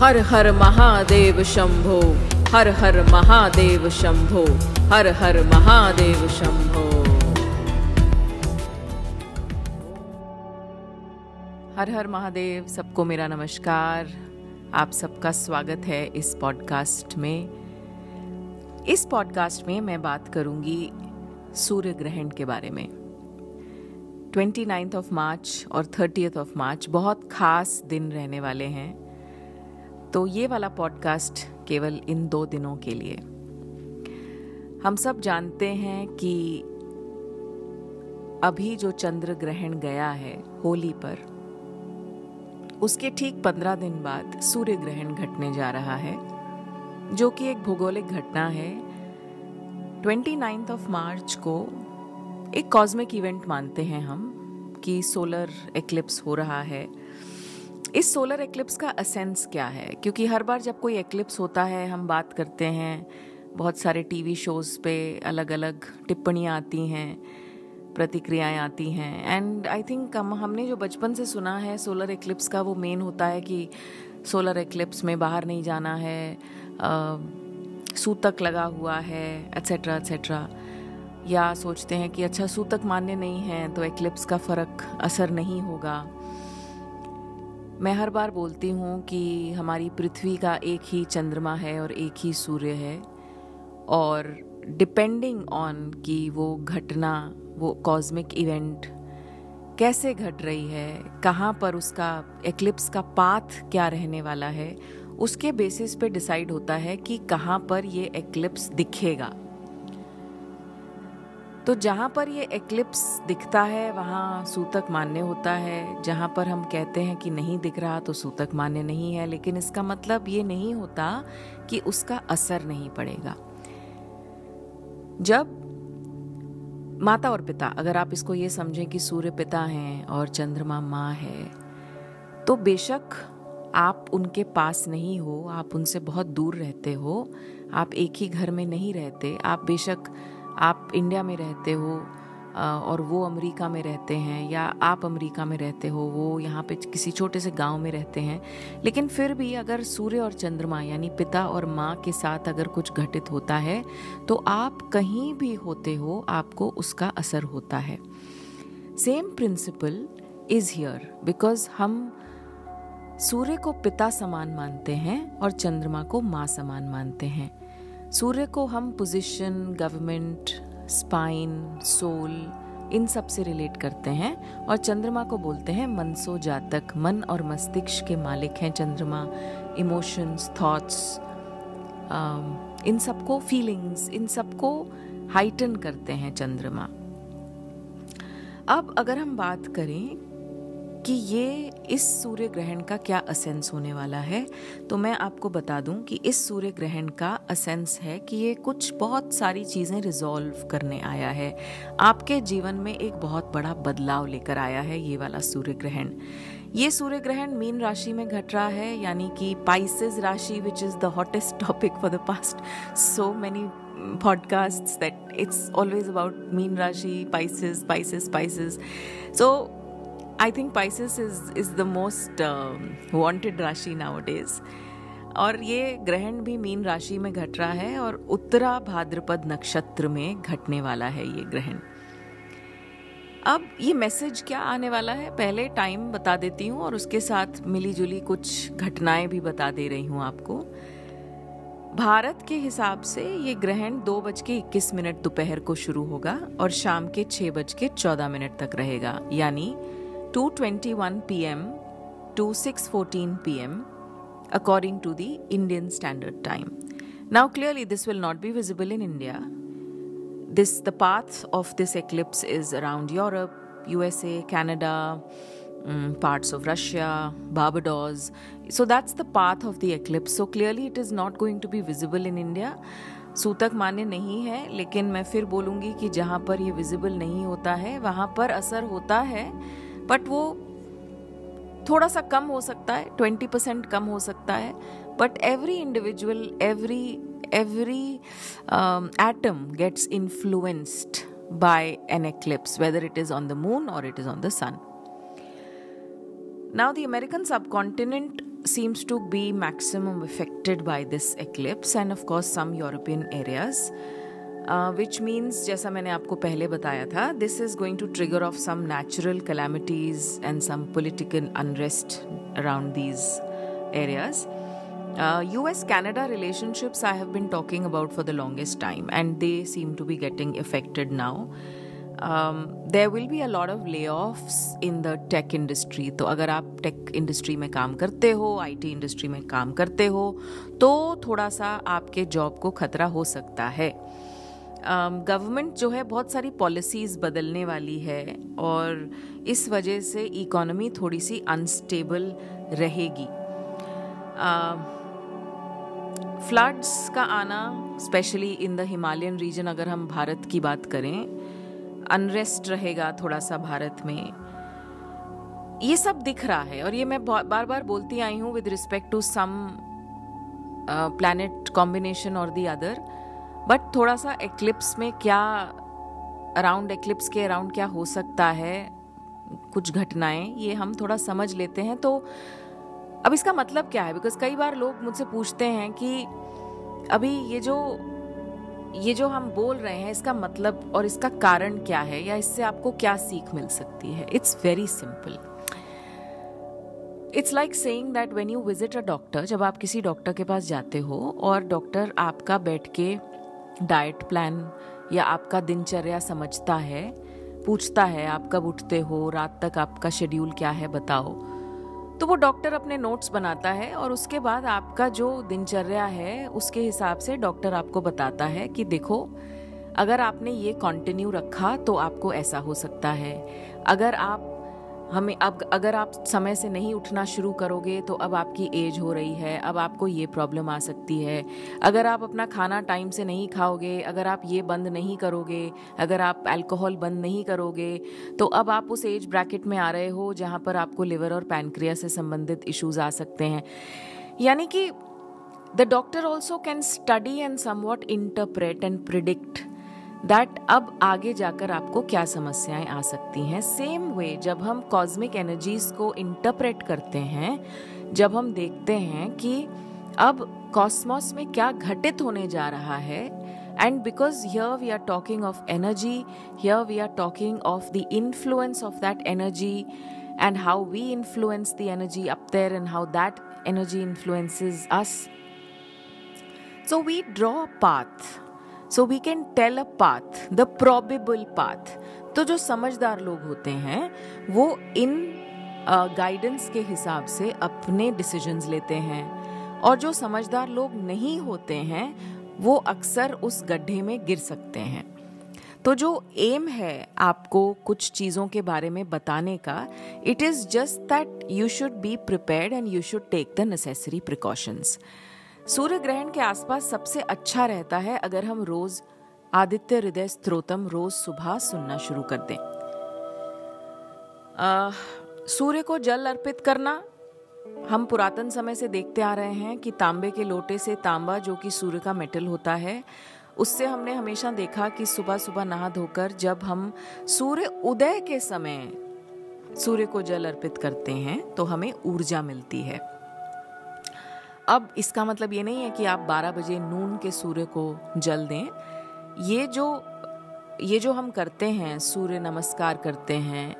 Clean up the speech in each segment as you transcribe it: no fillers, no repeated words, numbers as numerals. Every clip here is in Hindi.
हर हर महादेव शंभो, हर हर महादेव शंभो, हर हर महादेव शंभो। हर हर महादेव। सबको मेरा नमस्कार। आप सबका स्वागत है इस पॉडकास्ट में। इस पॉडकास्ट में मैं बात करूंगी सूर्य ग्रहण के बारे में। 29th of मार्च और 30th of मार्च बहुत खास दिन रहने वाले हैं, तो ये वाला पॉडकास्ट केवल इन 2 दिनों के लिए। हम सब जानते हैं कि अभी जो चंद्र ग्रहण गया है होली पर, उसके ठीक 15 दिन बाद सूर्य ग्रहण घटने जा रहा है, जो कि एक भौगोलिक घटना है। 29th of मार्च को एक कॉस्मिक इवेंट मानते हैं हम कि सोलर एक्लिप्स हो रहा है। इस सोलर एक्लिप्स का एसेंस क्या है? क्योंकि हर बार जब कोई एक्लिप्स होता है हम बात करते हैं, बहुत सारे टीवी शोज़ पे अलग अलग टिप्पणियाँ आती हैं, प्रतिक्रियाएं आती हैं। एंड आई थिंक हमने जो बचपन से सुना है सोलर एक्लिप्स का, वो मेन होता है कि सोलर एक्लिप्स में बाहर नहीं जाना है, सूतक लगा हुआ है, एट्सेट्रा एट्सेट्रा। या सोचते हैं कि अच्छा सूतक मान्य नहीं है तो एक्लिप्स का फ़र्क असर नहीं होगा। मैं हर बार बोलती हूँ कि हमारी पृथ्वी का एक ही चंद्रमा है और एक ही सूर्य है, और डिपेंडिंग ऑन कि वो घटना, वो कॉस्मिक इवेंट कैसे घट रही है, कहाँ पर उसका एक्लिप्स का पाथ क्या रहने वाला है, उसके बेसिस पे डिसाइड होता है कि कहाँ पर ये एक्लिप्स दिखेगा। तो जहाँ पर ये एक्लिप्स दिखता है वहाँ सूतक मान्य होता है। जहाँ पर हम कहते हैं कि नहीं दिख रहा तो सूतक मान्य नहीं है, लेकिन इसका मतलब ये नहीं होता कि उसका असर नहीं पड़ेगा। जब माता और पिता, अगर आप इसको ये समझें कि सूर्य पिता हैं और चंद्रमा माँ है, तो बेशक आप उनके पास नहीं हो, आप उनसे बहुत दूर रहते हो, आप एक ही घर में नहीं रहते, आप इंडिया में रहते हो और वो अमेरिका में रहते हैं, या आप अमेरिका में रहते हो, वो यहाँ पे किसी छोटे से गांव में रहते हैं, लेकिन फिर भी अगर सूर्य और चंद्रमा यानी पिता और माँ के साथ अगर कुछ घटित होता है तो आप कहीं भी होते हो, आपको उसका असर होता है। Same principle is here, because हम सूर्य को पिता समान मानते हैं और चंद्रमा को माँ समान मानते हैं। सूर्य को हम पोजीशन, गवर्नमेंट, स्पाइन, सोल, इन सब से रिलेट करते हैं, और चंद्रमा को बोलते हैं मनसो जातक। मन और मस्तिष्क के मालिक हैं चंद्रमा। इमोशंस, थॉट्स, इन सबको, फीलिंग्स, इन सबको हाइटन करते हैं चंद्रमा। अब अगर हम बात करें कि ये इस सूर्य ग्रहण का क्या असेंस होने वाला है, तो मैं आपको बता दूं कि इस सूर्य ग्रहण का असेंस है कि ये कुछ बहुत सारी चीज़ें रिजॉल्व करने आया है। आपके जीवन में एक बहुत बड़ा बदलाव लेकर आया है ये वाला सूर्य ग्रहण। ये सूर्य ग्रहण मीन राशि में घट रहा है, यानी कि पाइसेस राशि, which is the hottest topic for the past so many podcasts that it's always about mean राशि, Pisces. So I think Pisces is the most wanted राशि nowadays। और ये ग्रहण भी मीन राशि में घट रहा है और उत्तरा भाद्रपद नक्षत्र में घटने वाला है ये ग्रहण। अब ये मैसेज क्या आने वाला है, पहले टाइम बता देती हूँ और उसके साथ मिली जुली कुछ घटनाएं भी बता दे रही हूँ आपको। भारत के हिसाब से ये ग्रहण 2:21 दोपहर को शुरू होगा और शाम के 6:14 तक रहेगा, यानी 2:21 PM to 6:14 PM according to the Indian Standard Time. Now clearly this will not be visible in India. The path of this eclipse is around Europe, USA, Canada, parts of Russia, Barbados. So that's the path of the eclipse. So clearly it is not going to be visible in India. सूतक मान्य नहीं है, लेकिन मैं फिर बोलूँगी कि जहाँ पर ये विजिबल नहीं होता है वहाँ पर असर होता है, बट वो थोड़ा सा कम हो सकता है, 20% कम हो सकता है। But every individual, every atom gets influenced by an eclipse, whether it is on the moon or it is on the sun. Now the American subcontinent seems to be maximum affected by this eclipse, and of course some European areas, which means, जैसा मैंने आपको पहले बताया था, this is going to trigger off some natural calamities and some political unrest around these areas. US-Canada relationships I have been talking about for the longest time, and they seem to be getting affected now. There will be a lot of layoffs in the tech industry. तो अगर आप टेक इंडस्ट्री में काम करते हो, IT इंडस्ट्री में काम करते हो, तो थोड़ा सा आपके जॉब को खतरा हो सकता है. गवर्नमेंट जो है बहुत सारी पॉलिसीज़ बदलने वाली है, और इस वजह से इकोनॉमी थोड़ी सी अनस्टेबल रहेगी. फ्लड्स का आना, specially in the Himalayan region, अगर हम भारत की बात करें, अनरेस्ट रहेगा थोड़ा सा भारत में. ये सब दिख रहा है, और ये मैं बार बार बोलती आई हूँ with respect to some planet combination और दी अदर. बट थोड़ा सा एक्लिप्स में क्या, अराउंड एक्लिप्स के अराउंड क्या हो सकता है, कुछ घटनाएं, ये हम थोड़ा समझ लेते हैं. तो अब इसका मतलब क्या है? बिकॉज कई बार लोग मुझसे पूछते हैं कि अभी ये जो हम बोल रहे हैं, इसका मतलब और इसका कारण क्या है, या इससे आपको क्या सीख मिल सकती है. It's very simple. It's like saying that when you visit a doctor, जब आप किसी डॉक्टर के पास जाते हो और डॉक्टर आपका बैठ के डाइट प्लान या आपका दिनचर्या समझता है, पूछता है आप कब उठते हो, रात तक आपका शेड्यूल क्या है बताओ, तो वो डॉक्टर अपने नोट्स बनाता है, और उसके बाद आपका जो दिनचर्या है उसके हिसाब से डॉक्टर आपको बताता है कि देखो, अगर आपने ये कंटिन्यू रखा तो आपको ऐसा हो सकता है. अगर आप समय से नहीं उठना शुरू करोगे तो अब आपकी एज हो रही है, अब आपको ये प्रॉब्लम आ सकती है. अगर आप अपना खाना टाइम से नहीं खाओगे, अगर आप ये बंद नहीं करोगे, अगर आप अल्कोहल बंद नहीं करोगे, तो अब आप उस एज ब्रैकेट में आ रहे हो जहाँ पर आपको लिवर और पैनक्रियास से संबंधित इश्यूज आ सकते हैं. यानी कि the doctor also can study and somewhat interpret and predict that अब आगे जाकर आपको क्या समस्याएं आ सकती हैं. सेम वे जब हम कॉस्मिक एनर्जीज को इंटरप्रेट करते हैं, जब हम देखते हैं कि अब कॉस्मोस में क्या घटित होने जा रहा है, and because here we are talking of energy, here we are talking of the influence of that energy and how we influence the energy up there and how that energy influences us. So we draw a path. So we can tell a path, the probable path. तो जो समझदार लोग होते हैं वो इन गाइडेंस के हिसाब से अपने डिसीजंस लेते हैं, और जो समझदार लोग नहीं होते हैं वो अक्सर उस गड्ढे में गिर सकते हैं. तो जो एम है आपको कुछ चीज़ों के बारे में बताने का, it is just that you should be prepared and you should take the necessary precautions. सूर्य ग्रहण के आसपास सबसे अच्छा रहता है अगर हम रोज आदित्य हृदय स्तोत्रम रोज सुबह सुनना शुरू कर दें. सूर्य को जल अर्पित करना, हम पुरातन समय से देखते आ रहे हैं कि तांबे के लोटे से, तांबा जो कि सूर्य का मेटल होता है, उससे हमने हमेशा देखा कि सुबह सुबह नहा धोकर जब हम सूर्य उदय के समय सूर्य को जल अर्पित करते हैं तो हमें ऊर्जा मिलती है. अब इसका मतलब ये नहीं है कि आप 12 बजे नून के सूर्य को जल दें. ये जो हम करते हैं, सूर्य नमस्कार करते हैं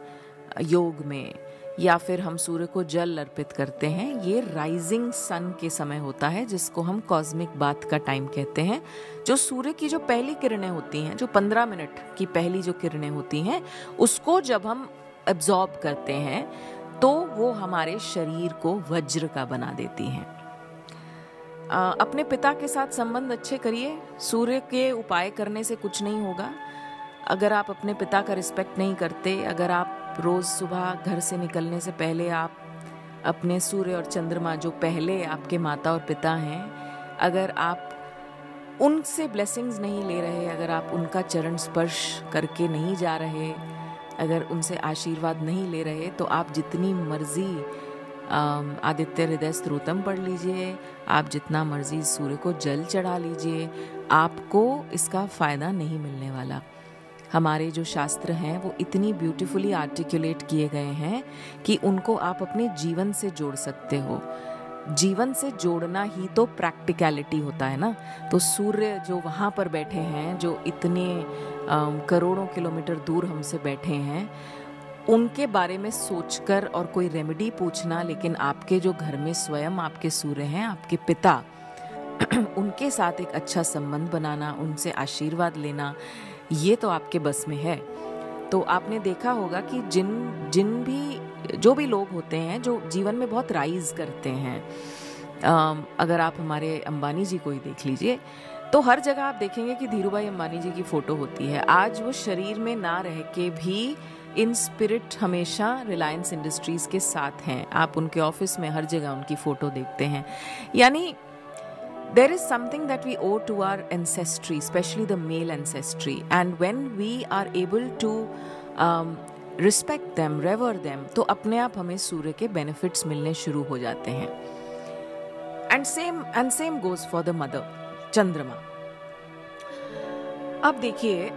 योग में, या फिर हम सूर्य को जल अर्पित करते हैं, ये राइजिंग सन के समय होता है, जिसको हम कॉस्मिक बाथ का टाइम कहते हैं. जो सूर्य की जो पहली किरणें होती हैं, जो 15 मिनट की पहली जो किरणें होती हैं, उसको जब हम एब्जॉर्ब करते हैं तो वो हमारे शरीर को वज्र का बना देती हैं. अपने पिता के साथ संबंध अच्छे करिए. सूर्य के उपाय करने से कुछ नहीं होगा. अगर आप अपने पिता का रिस्पेक्ट नहीं करते, अगर आप रोज़ सुबह घर से निकलने से पहले आप अपने सूर्य और चंद्रमा, जो पहले आपके माता और पिता हैं, अगर आप उनसे ब्लेसिंग्स नहीं ले रहे, अगर आप उनका चरण स्पर्श करके नहीं जा रहे, अगर उनसे आशीर्वाद नहीं ले रहे, तो आप जितनी मर्जी आदित्य हृदय स्तोत्रम पढ़ लीजिए, आप जितना मर्जी सूर्य को जल चढ़ा लीजिए, आपको इसका फ़ायदा नहीं मिलने वाला. हमारे जो शास्त्र हैं वो इतनी ब्यूटीफुली आर्टिकुलेट किए गए हैं कि उनको आप अपने जीवन से जोड़ सकते हो. जीवन से जोड़ना ही तो प्रैक्टिकलिटी होता है ना। तो सूर्य जो वहाँ पर बैठे हैं, जो इतने करोड़ों किलोमीटर दूर हमसे बैठे हैं, उनके बारे में सोचकर और कोई रेमेडी पूछना, लेकिन आपके जो घर में स्वयं आपके सूर्य हैं, आपके पिता, उनके साथ एक अच्छा संबंध बनाना, उनसे आशीर्वाद लेना, ये तो आपके बस में है। तो आपने देखा होगा कि जो भी लोग होते हैं जो जीवन में बहुत राइज करते हैं, अगर आप हमारे अंबानी जी को ही देख लीजिए, तो हर जगह आप देखेंगे कि धीरूभाई अंबानी जी की फोटो होती है। आज वो शरीर में ना रह के भी इन स्पिरिट हमेशा रिलायंस इंडस्ट्रीज के साथ हैं। आप उनके ऑफिस में हर जगह उनकी फोटो देखते हैं। यानी there is something that we owe to our ancestry, especially the male ancestry, and when we are able to respect them, revere them, तो अपने आप हमें सूर्य के benefits मिलने शुरू हो जाते हैं। and same goes for the mother, चंद्रमा। अब देखिए,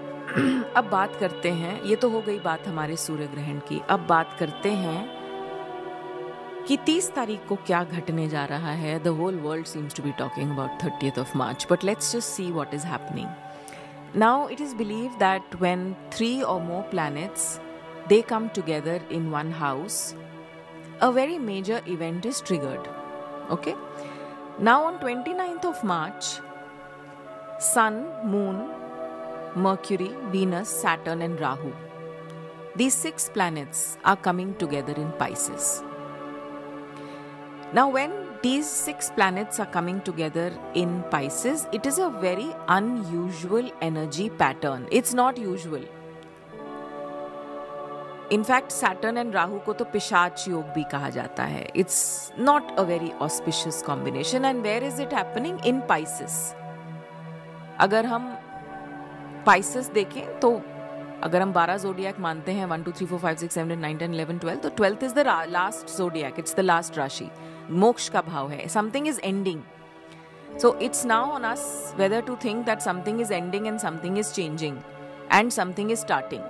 अब बात करते हैं, ये तो हो गई बात हमारे सूर्य ग्रहण की। अब बात करते हैं कि 30 तारीख को क्या घटने जा रहा है। The whole world seems to be talking about 30th of March, but let's just see what is happening. Now it is believed that when 3 or more planets, they come together in one house, a very major event is triggered. Okay? Now on 29th of March, Sun, Moon, Mercury, Venus, Saturn and Rahu, these 6 planets are coming together in Pisces. Now, when these 6 planets are coming together in Pisces, it is a very unusual energy pattern. It's not usual. In fact, Saturn and Rahu को तो पिशाच योग भी कहा जाता है. It's not a very auspicious combination. And where is it happening? In Pisces. अगर हम Pisces देखें तो अगर हम 12 जोडियाक मानते हैं, 1 2 3 4 5 6 7 8 9 10 11 12, तो 12th is the last zodiac. It's the last राशि. मोक्ष का भाव है. Something is ending. So it's now on us whether to think that something is ending and something is changing and something is starting.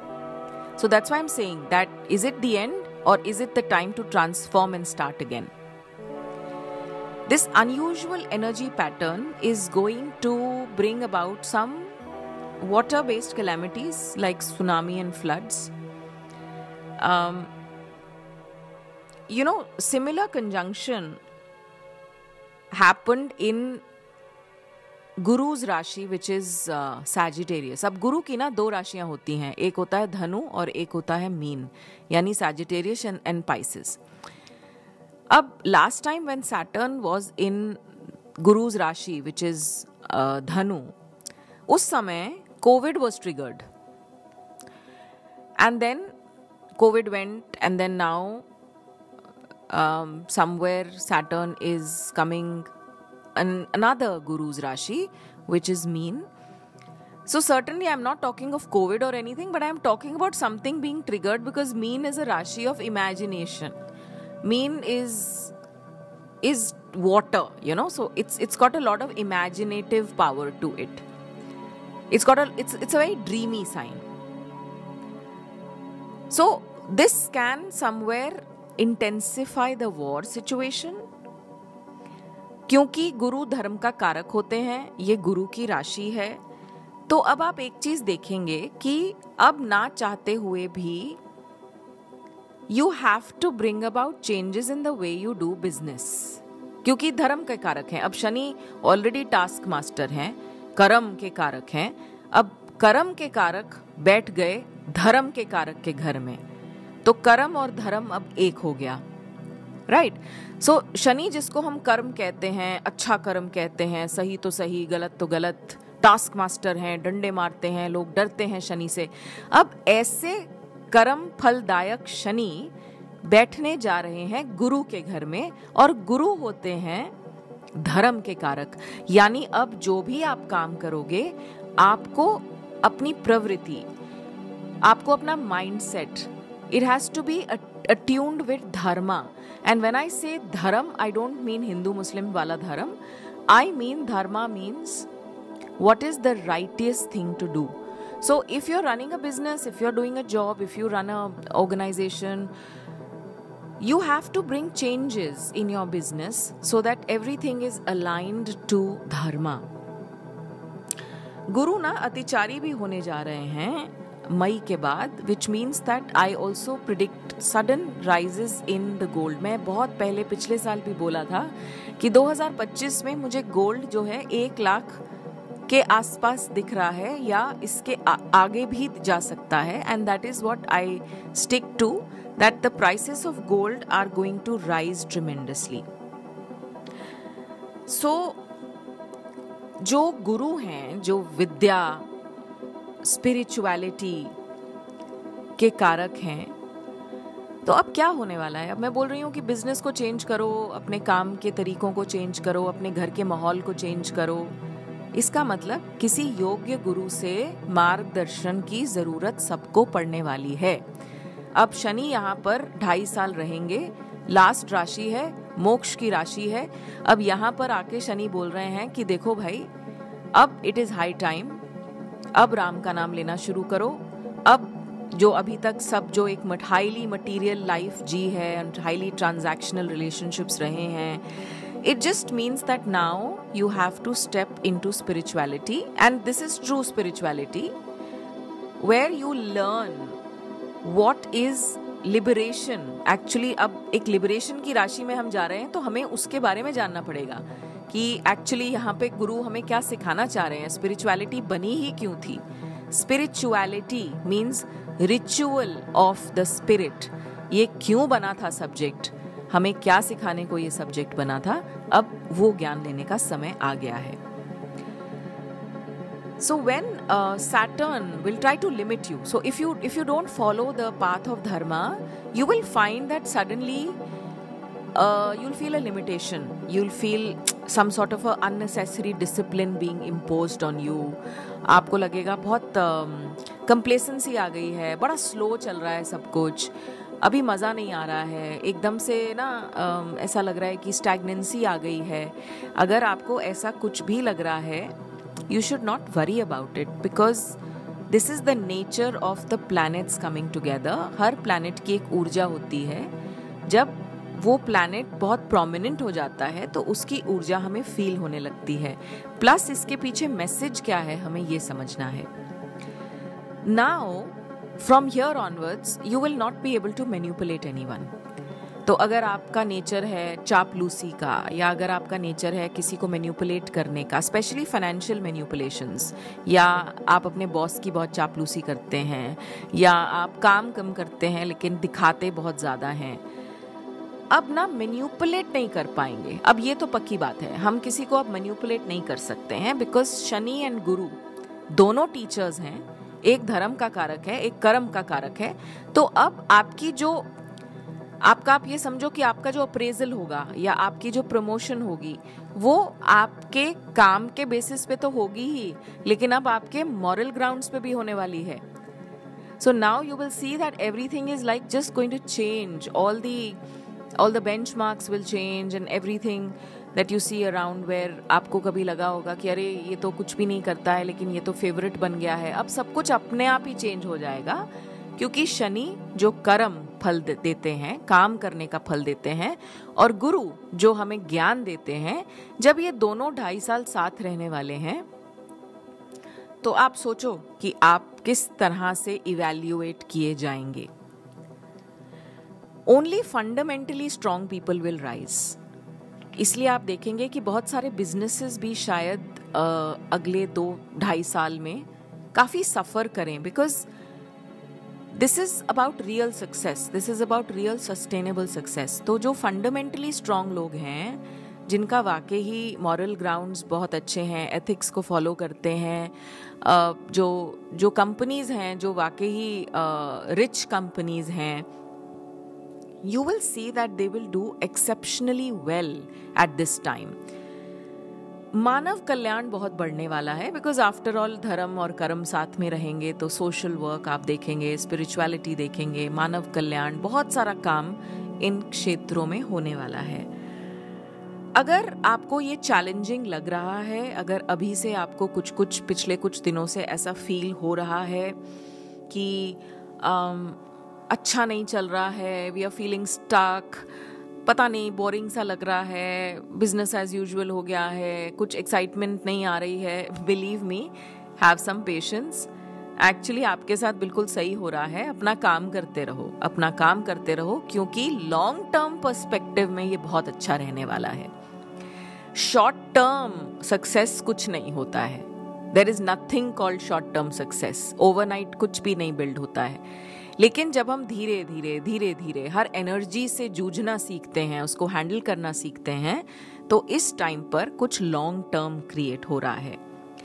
So that's why I'm saying that is it the end or is it the time to transform and start again? This unusual energy pattern is going to bring about some water-based calamities like tsunami and floods. Similar conjunction happened in Guru's राशि which is Sagittarius. अब गुरु की ना 2 राशियां होती हैं, एक होता है धनु और एक होता है मीन, यानी Sagittarius and Pisces. अब last time when Saturn was in Guru's राशि which is धनु, उस समय COVID was triggered. And then COVID went, and then now somewhere Saturn is coming another Guru's Rashi, which is Meen. So certainly I'm not talking of COVID or anything, but I'm talking about something being triggered because Meen is a Rashi of imagination. Meen is water, so it's got a lot of imaginative power to it. It's a very dreamy sign. So this can somewhere intensify the war situation. क्योंकि गुरु धर्म का कारक होते हैं, ये गुरु की राशि है. तो अब आप एक चीज देखेंगे कि अब ना चाहते हुए भी you have to bring about changes in the way you do business. क्योंकि धर्म के कारक हैं. अब शनि ऑलरेडी टास्क मास्टर हैं, कर्म के कारक हैं. अब कर्म के कारक बैठ गए धर्म के कारक के घर में, तो कर्म और धर्म अब एक हो गया. राइट. सो शनि जिसको हम कर्म कहते हैं, अच्छा कर्म कहते हैं, सही तो सही गलत तो गलत, टास्क मास्टर हैं, डंडे मारते हैं, लोग डरते हैं शनि से. अब ऐसे कर्म फलदायक शनि बैठने जा रहे हैं गुरु के घर में, और गुरु होते हैं धर्म के कारक. यानी अब जो भी आप काम करोगे, आपको अपनी प्रवृत्ति, आपको अपना mindset, it has to be attuned with dharma. And when I say dharam, I don't mean Hindu Muslim wala dharam. I mean dharma means what is the righteous thing to do. So if you're running a business, if you're doing a job, if you run an organization, You have to bring changes in your business so that everything is aligned to dharma. गुरु ना अतिचारी भी होने जा रहे हैं मई के बाद, which means that I also predict sudden rises in the gold. मैं बहुत पहले पिछले साल भी बोला था कि 2025 में मुझे गोल्ड जो है 1 लाख के आसपास दिख रहा है या इसके आगे भी जा सकता है, and that is what I stick to, that the prices of gold are going to rise tremendously. So जो गुरु हैं, जो विद्या स्पिरिचुअलिटी के कारक हैं, तो अब क्या होने वाला है? अब मैं बोल रही हूँ कि बिजनेस को चेंज करो, अपने काम के तरीकों को चेंज करो, अपने घर के माहौल को चेंज करो। इसका मतलब किसी योग्य गुरु से मार्गदर्शन की जरूरत सबको पड़ने वाली है। अब शनि यहाँ पर 2.5 साल रहेंगे, लास्ट राशि है, मोक्ष की राशि है। अब यहाँ पर आके शनि बोल रहे हैं कि देखो भाई, अब इट इज हाई टाइम, अब राम का नाम लेना शुरू करो। अब जो अभी तक सब जो एक हाईली मटीरियल लाइफ जी है एंड हाईली ट्रांजैक्शनल रिलेशनशिप्स रहे हैं, it just means that now you have to step into spirituality, and this is true spirituality where you learn what is liberation. Actually अब एक liberation की राशि में हम जा रहे हैं, तो हमें उसके बारे में जानना पड़ेगा कि एक्चुअली यहाँ पे गुरु हमें क्या सिखाना चाह रहे हैं, स्पिरिचुअलिटी बनी ही क्यों थी। Spirituality means ritual of the spirit. ये क्यों बना था सब्जेक्ट, हमें क्या सिखाने को ये सब्जेक्ट बना था, अब वो ज्ञान लेने का समय आ गया है। So when Saturn will try to limit you, so if you don't follow the path of dharma, you will find that suddenly you'll feel a limitation, you'll feel some sort of a unnecessary discipline being imposed on you. आपको लगेगा बहुत complacency आ गई है, बड़ा slow चल रहा है सब कुछ, अभी मज़ा नहीं आ रहा है, एकदम से ना ऐसा लग रहा है कि स्टैग्नेंसी आ गई है। अगर आपको ऐसा कुछ भी लग रहा है, you should not worry about it, because this is the nature of the planets coming together. Her planet की एक ऊर्जा होती है, जब वो planet बहुत prominent हो जाता है तो उसकी ऊर्जा हमें feel होने लगती है। प्लस इसके पीछे मैसेज क्या है हमें ये समझना है। Now from here onwards you will not be able to manipulate anyone. तो अगर आपका नेचर है चापलूसी का, या अगर आपका नेचर है किसी को मैनिपुलेट करने का, स्पेशली फाइनेंशियल मैनिपुलेशंस, या आप अपने बॉस की बहुत चापलूसी करते हैं, या आप काम कम करते हैं लेकिन दिखाते बहुत ज़्यादा हैं, अब ना मैनिपुलेट नहीं कर पाएंगे। अब ये तो पक्की बात है, हम किसी को अब मैनिपुलेट नहीं कर सकते हैं, बिकॉज शनि एंड गुरु दोनों टीचर्स हैं, एक धर्म का कारक है, एक कर्म का कारक है। तो अब आपकी जो आप ये समझो कि आपका जो अप्रेजल होगा या आपकी जो प्रमोशन होगी वो आपके काम के बेसिस पे तो होगी ही, लेकिन अब आपके मॉरल ग्राउंड्स पे भी होने वाली है। So now you will see that everything is like just going to change, all the benchmarks will change and everything that you see around, where आपको कभी लगा होगा कि अरे ये तो कुछ भी नहीं करता है लेकिन ये तो फेवरेट बन गया है, अब सब कुछ अपने आप ही चेंज हो जाएगा। क्योंकि शनि जो कर्म फल देते हैं, काम करने का फल देते हैं, और गुरु जो हमें ज्ञान देते हैं, जब ये दोनों 2.5 साल साथ रहने वाले हैं, तो आप सोचो कि आप किस तरह से इवैल्यूएट किए जाएंगे। Only fundamentally strong people will rise. इसलिए आप देखेंगे कि बहुत सारे बिजनेसेस भी शायद अगले 2-2.5 साल में काफी सफर करें, because this is about real success, this is about real sustainable success. तो जो फंडामेंटली स्ट्रांग लोग हैं, जिनका वाकई ही मॉरल ग्राउंड्स बहुत अच्छे हैं, एथिक्स को फॉलो करते हैं, जो कंपनीज हैं जो वाकई ही रिच कंपनीज हैं, you will see that they will do exceptionally well at this time. मानव कल्याण बहुत बढ़ने वाला है, बिकॉज आफ्टर ऑल धर्म और कर्म साथ में रहेंगे, तो सोशल वर्क आप देखेंगे, स्पिरिचुअलिटी देखेंगे, मानव कल्याण, बहुत सारा काम इन क्षेत्रों में होने वाला है। अगर आपको ये चैलेंजिंग लग रहा है, अगर अभी से आपको कुछ पिछले कुछ दिनों से ऐसा फील हो रहा है कि अच्छा नहीं चल रहा है, वी आर फीलिंग स्टक, पता नहीं बोरिंग सा लग रहा है, बिजनेस एज यूजुअल हो गया है, कुछ एक्साइटमेंट नहीं आ रही है, believe me, have some patience. Actually आपके साथ बिल्कुल सही हो रहा है। अपना काम करते रहो, अपना काम करते रहो, क्योंकि लॉन्ग टर्म पर्सपेक्टिव में ये बहुत अच्छा रहने वाला है। शॉर्ट टर्म सक्सेस कुछ नहीं होता है। There is nothing called short term success. Overnight कुछ भी नहीं बिल्ड होता है। लेकिन जब हम धीरे धीरे हर एनर्जी से जूझना सीखते हैं, उसको हैंडल करना सीखते हैं, तो इस टाइम पर कुछ लॉन्ग टर्म क्रिएट हो रहा है।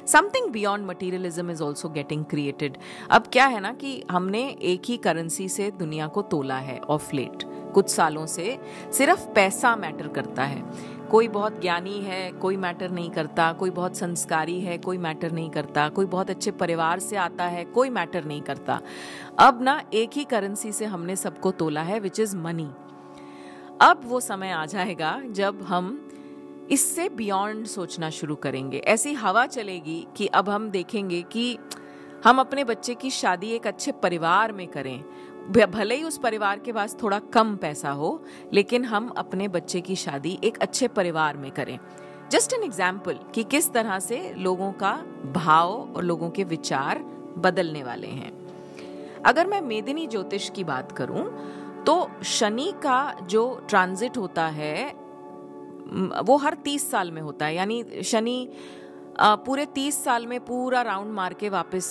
Something beyond materialism is also getting created. अब क्या है ना कि हमने एक ही करेंसी से दुनिया को तोला है ऑफ लेट। कुछ सालों से सिर्फ पैसा मैटर करता है। कोई बहुत ज्ञानी है, कोई मैटर नहीं करता, कोई बहुत संस्कारी है, कोई मैटर नहीं करता, कोई बहुत अच्छे परिवार से आता है, कोई मैटर नहीं करता। अब ना एक ही करेंसी से हमने सबको तोला है, विच इज मनी। अब वो समय आ जाएगा जब हम इससे बियॉन्ड सोचना शुरू करेंगे। ऐसी हवा चलेगी कि अब हम देखेंगे कि हम अपने बच्चे की शादी एक अच्छे परिवार में करें, भले ही उस परिवार के पास थोड़ा कम पैसा हो, लेकिन हम अपने बच्चे की शादी एक अच्छे परिवार में करें। जस्ट एन एग्जाम्पल कि किस तरह से लोगों का भाव और लोगों के विचार बदलने वाले हैं। अगर मैं मेदिनी ज्योतिष की बात करूं तो शनि का जो ट्रांजिट होता है वो हर 30 साल में होता है। यानी शनि पूरे 30 साल में पूरा राउंड मार के वापस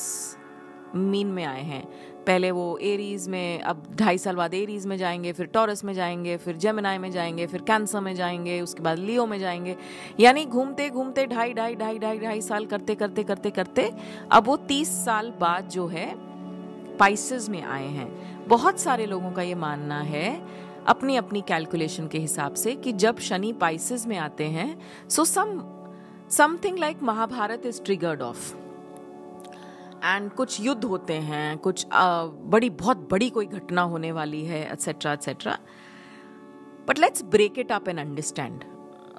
मीन में आए हैं। पहले वो एरीज में, अब 2.5 साल बाद एरीज में जाएंगे, फिर टॉरस में जाएंगे, फिर जेमिनाई में जाएंगे, फिर कैंसर में जाएंगे, उसके बाद लियो में जाएंगे। यानी घूमते घूमते ढाई साल करते अब वो 30 साल बाद जो है पाइसेस में आए हैं। बहुत सारे लोगों का ये मानना है अपनी अपनी कैलकुलेशन के हिसाब से कि जब शनि पाइसेस में आते हैं so something like Mahabharata is triggered off and कुछ युद्ध होते हैं, कुछ बहुत बड़ी कोई घटना होने वाली है, etcetera etcetera. But let's break it up and understand,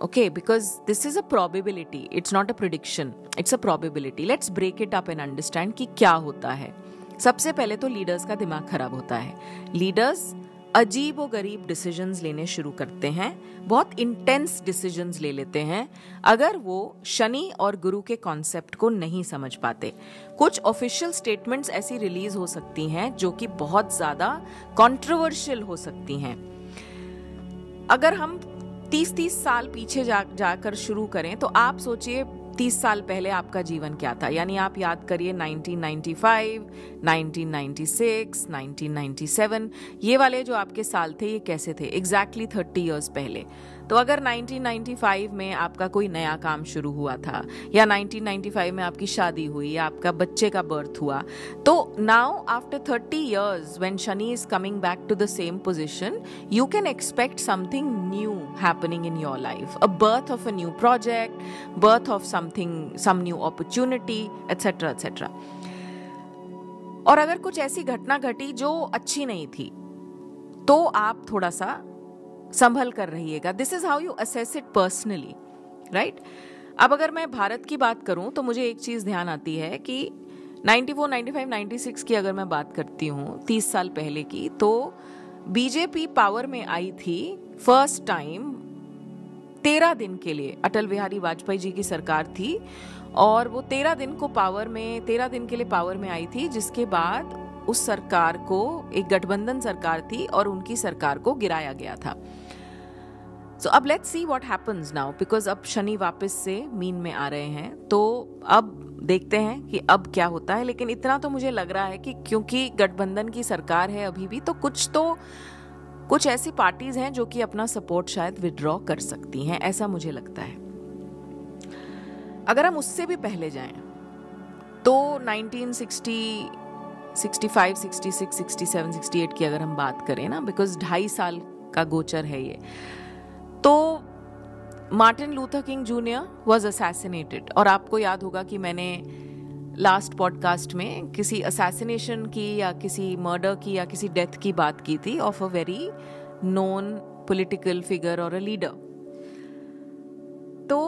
okay, because this is a probability, it's not a prediction, it's a probability. Let's break it up and understand कि क्या होता है। सबसे पहले तो लीडर्स का दिमाग खराब होता है। लीडर्स अजीब और गरीब डिसीजंस लेने शुरू करते हैं, बहुत इंटेंस डिसीजंस ले लेते हैं अगर वो शनि और गुरु के कॉन्सेप्ट को नहीं समझ पाते। कुछ ऑफिशियल स्टेटमेंट्स ऐसी रिलीज हो सकती हैं जो कि बहुत ज्यादा कंट्रोवर्शियल हो सकती हैं। अगर हम 30 साल पीछे जाकर शुरू करें तो आप सोचिए 30 साल पहले आपका जीवन क्या था। यानी आप याद करिए 1995, 1996, 1997, ये वाले जो आपके साल थे ये कैसे थे, एग्जैक्टली 30 इयर्स पहले। तो अगर 1995 में आपका कोई नया काम शुरू हुआ था, या 1995 में आपकी शादी हुई, या आपका बच्चे का बर्थ हुआ, तो now after 30 years when Shani is coming back to the same position, you can expect something new happening in your life, a birth of a new project, birth of some new opportunity, etc etc. और अगर कुछ ऐसी घटना घटी जो अच्छी नहीं थी तो आप थोड़ा सा संभल कर रहिएगा। This is how you assess it personally, right. अब अगर मैं भारत की बात करूं तो मुझे एक चीज ध्यान आती है कि 94, 95, 96 की अगर मैं बात करती हूँ 30 साल पहले की, तो बीजेपी पावर में आई थी फर्स्ट टाइम 13 दिन के लिए। अटल बिहारी वाजपेयी जी की सरकार थी और वो 13 दिन के लिए पावर में आई थी, जिसके बाद उस सरकार को, एक गठबंधन सरकार थी और उनकी सरकार को गिराया गया था। सो अब let's see what happens now, because अब शनि वापस से मीन में आ रहे हैं, तो अब देखते हैं कि अब क्या होता है। लेकिन इतना तो मुझे लग रहा है कि क्योंकि गठबंधन की सरकार है अभी भी, तो कुछ ऐसी पार्टीज हैं जो कि अपना सपोर्ट शायद विड्रॉ कर सकती हैं, ऐसा मुझे लगता है। अगर हम उससे भी पहले जाएं तो 1960, 65, 66, 67, 68 की अगर हम बात करें ना, बिकॉज 2.5 साल का गोचर है ये, तो Martin Luther king junior was assassinated. और आपको याद होगा कि मैंने लास्ट पॉडकास्ट में किसी असैसिनेशन की या किसी मर्डर की या किसी डेथ की बात की थी of a very known political figure और अ लीडर। तो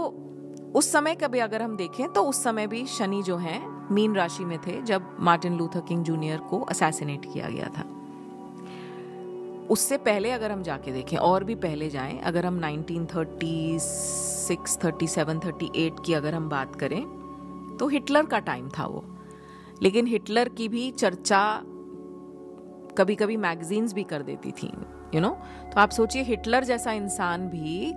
उस समय का भी अगर हम देखें तो उस समय भी शनि जो है मीन राशि में थे जब मार्टिन लूथर किंग जूनियर को असैसिनेट किया गया था। उससे पहले अगर हम जाके देखें, और भी पहले जाएं, अगर हम 1936, 37, 38 की अगर हम बात करें तो हिटलर का टाइम था वो। लेकिन हिटलर की भी चर्चा कभी कभी मैगजीन्स भी कर देती थी, यू नो। तो आप सोचिए, हिटलर जैसा इंसान भी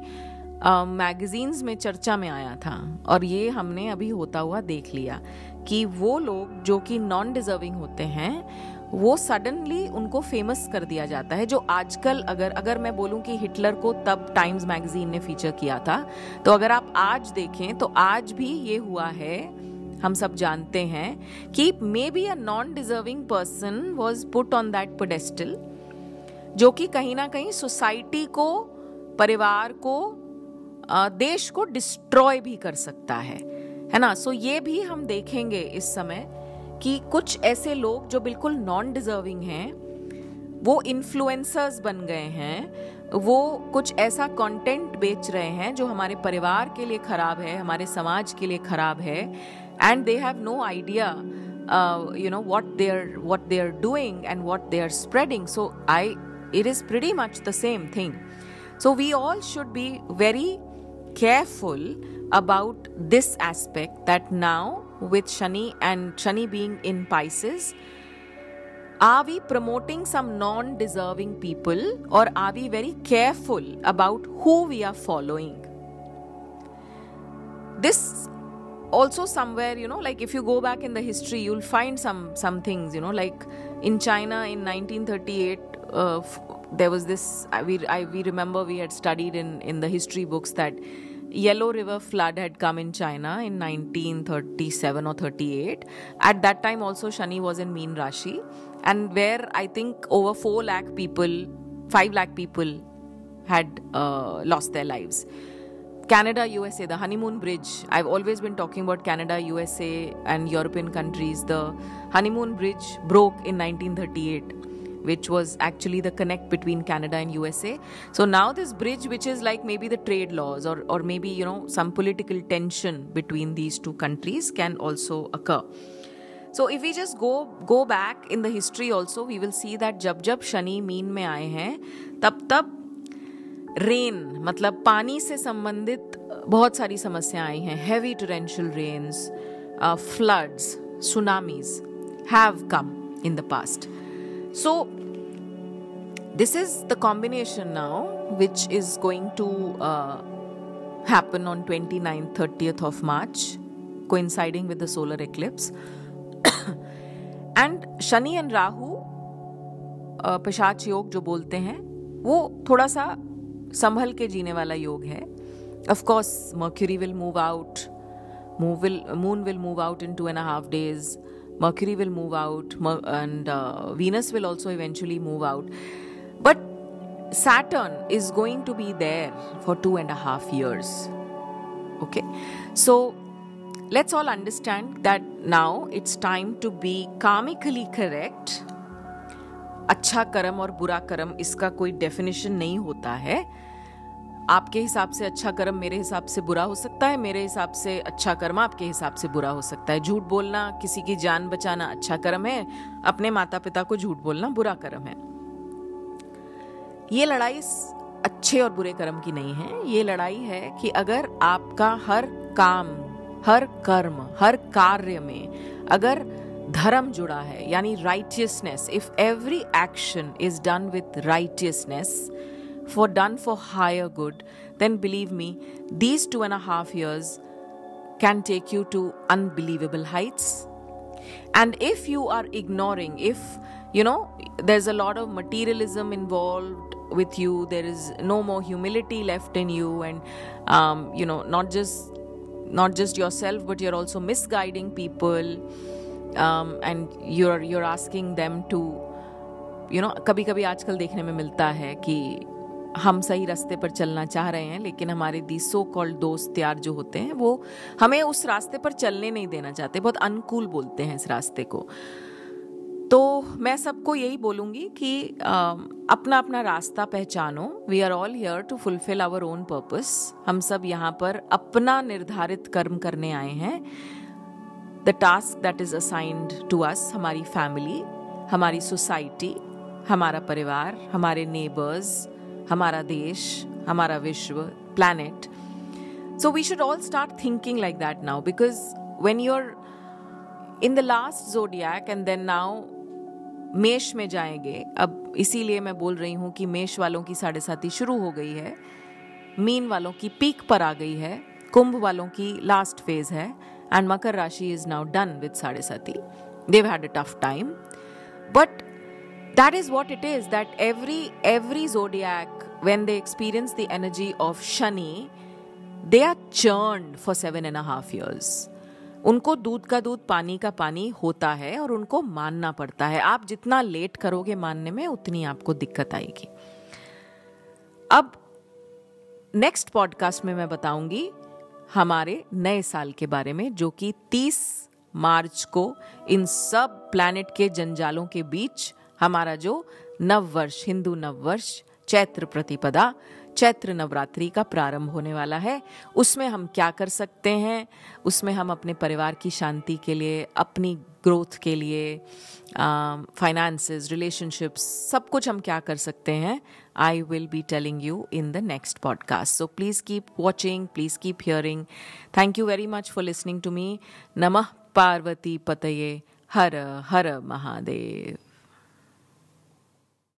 मैगजीन्स में चर्चा में आया था। और ये हमने अभी होता हुआ देख लिया कि वो लोग जो कि नॉन डिजर्विंग होते हैं वो सडनली उनको फेमस कर दिया जाता है। जो आजकल अगर मैं बोलूं कि हिटलर को तब टाइम्स मैगजीन ने फीचर किया था, तो अगर आप आज देखें तो आज भी ये हुआ है। हम सब जानते हैं कि may be a non deserving person was put on that pedestal, जो कि कहीं ना कहीं सोसाइटी को, परिवार को, देश को डिस्ट्रॉय भी कर सकता है ना। सो ये भी हम देखेंगे इस समय कि कुछ ऐसे लोग जो बिल्कुल नॉन डिजर्विंग हैं वो इन्फ्लुएंसर्स बन गए हैं, वो कुछ ऐसा कंटेंट बेच रहे हैं जो हमारे परिवार के लिए खराब है, हमारे समाज के लिए खराब है, and they have no idea you know what they're doing and what they are spreading. So it is pretty much the same thing. So we all should be very careful about this aspect, that now with Shani being in Pisces, are we promoting some non-deserving people, or are we very careful about who we are following? This also somewhere, you know, like if you go back in the history, you'll find some things, you know, like in China in 1938, there was this, we remember we had studied in the history books that Yellow River flood had come in China in 1937 or 38. At that time also Shani was in Meen Rashi, and where I think over 4 lakh people, 5 lakh people had lost their lives. Canada, USA, the honeymoon bridge. I've always been talking about Canada, USA and European countries. The honeymoon bridge broke in 1938, which was actually the connect between Canada and USA. So now this bridge, which is like maybe the trade laws or maybe, you know, some political tension between these two countries can also occur. So if we just go back in the history also, we will see that जब शनि मीन में आए हैं तब रेन, मतलब पानी से संबंधित बहुत सारी समस्याएं आई हैं. Heavy torrential rains, floods, tsunamis have come in the past. So this is the combination now which is going to happen on 29th, 30th of March, coinciding with the solar eclipse. And Shani and Rahu पिशाच योग जो बोलते हैं वो थोड़ा सा संभल के जीने वाला योग है. Of course, Mercury will move out, Moon will move out in 2.5 days, Mercury will move out, and Venus will also eventually move out. But Saturn is going to be there for 2.5 years. Okay, so let's all understand that now it's time to be karmically correct. अच्छा कर्म और बुरा कर्म इसका कोई डेफिनेशन नहीं होता है. आपके हिसाब से अच्छा कर्म मेरे हिसाब से बुरा हो सकता है, मेरे हिसाब से अच्छा कर्म आपके हिसाब से बुरा हो सकता है. झूठ बोलना, किसी की जान बचाना अच्छा कर्म है, अपने माता पिता को झूठ बोलना बुरा कर्म है. ये लड़ाई अच्छे और बुरे कर्म की नहीं है. ये लड़ाई है कि अगर आपका हर काम, हर कर्म, हर कार्य में अगर धर्म जुड़ा है, यानी righteousness, if every action is done with righteousness, done for higher good, then believe me, these 2.5 years can take you to unbelievable heights. And if you are ignoring, if you know there's a lot of materialism involved with you, there is no more humility left in you, and you know, not just yourself, but you're also misguiding people, and you're asking them to, you know, कभी कभी आजकल देखने में मिलता है कि हम सही रास्ते पर चलना चाह रहे हैं, लेकिन हमारे दी सो कॉल्ड दोस्त यार जो होते हैं वो हमें उस रास्ते पर चलने नहीं देना चाहते, बहुत अनुकूल बोलते हैं इस रास्ते को. तो मैं सबको यही बोलूँगी कि अपना अपना रास्ता पहचानो. We are all here to fulfil our own purpose. हम सब यहाँ पर अपना निर्धारित कर्म करने आए हैं. The task that is assigned to us, हमारी फैमिली, हमारी सोसाइटी, हमारा परिवार, हमारे नेबर्स, हमारा देश, हमारा विश्व, planet. So we should all start thinking like that now, because when you're in the last zodiac and then now मेष में जाएंगे. अब इसीलिए मैं बोल रही हूँ कि मेष वालों की साढ़े साथी शुरू हो गई है, मीन वालों की पीक पर आ गई है, कुंभ वालों की लास्ट फेज है, एंड मकर राशि इज नाउ डन विद साढ़े साथी. They've had a tough time, but that is what it is, that every zodiac, when they experience the energy of Shani, they are churned for 7.5 years. उनको दूध का दूध पानी का पानी होता है और उनको मानना पड़ता है. आप जितना लेट करोगे मानने में, उतनी आपको दिक्कत आएगी. अब नेक्स्ट पॉडकास्ट में मैं बताऊंगी हमारे नए साल के बारे में, जो कि 30 मार्च को इन सब प्लैनेट के जंजालों के बीच हमारा जो नववर्ष, हिंदू नववर्ष, चैत्र प्रतिपदा, चैत्र नवरात्रि का प्रारंभ होने वाला है. उसमें हम क्या कर सकते हैं, उसमें हम अपने परिवार की शांति के लिए, अपनी ग्रोथ के लिए, फाइनेंसेस, रिलेशनशिप्स, सब कुछ हम क्या कर सकते हैं, I will be telling you in the next podcast. So please keep watching, please keep hearing. Thank you very much for listening to me. नमः पार्वती पतये. हर हर महादेव.